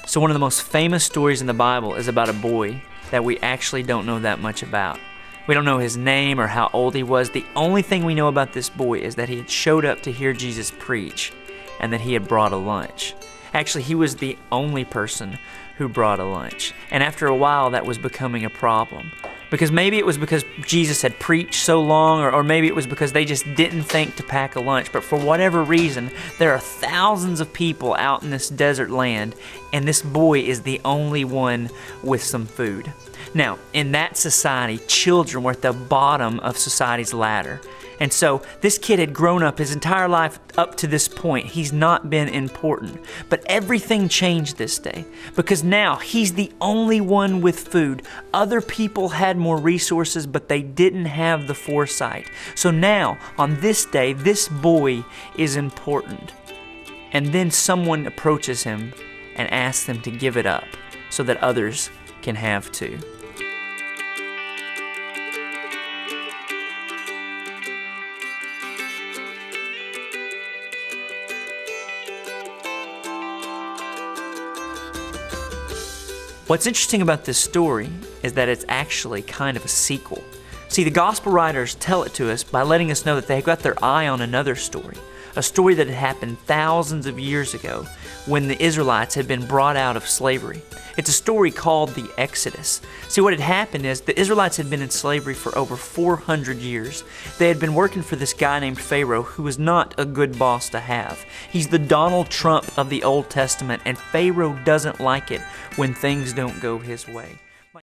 So one of the most famous stories in the Bible is about a boy that we actually don't know that much about. We don't know his name or how old he was. The only thing we know about this boy is that he had showed up to hear Jesus preach and that he had brought a lunch. Actually, he was the only person who brought a lunch. And after a while, that was becoming a problem. Because maybe it was because Jesus had preached so long, or maybe it was because they just didn't think to pack a lunch. But for whatever reason, there are thousands of people out in this desert land, and this boy is the only one with some food. Now, in that society, children were at the bottom of society's ladder. And so this kid had grown up his entire life up to this point. He's not been important. But everything changed this day because now he's the only one with food. Other people had more resources, but they didn't have the foresight. So now, on this day, this boy is important. And then someone approaches him and asks him to give it up so that others can have too. What's interesting about this story is that it's actually kind of a sequel. See, the gospel writers tell it to us by letting us know that they got their eye on another story, a story that had happened thousands of years ago when the Israelites had been brought out of slavery. It's a story called the Exodus. See, what had happened is the Israelites had been in slavery for over 400 years. They had been working for this guy named Pharaoh, who was not a good boss to have. He's the Donald Trump of the Old Testament, and Pharaoh doesn't like it when things don't go his way.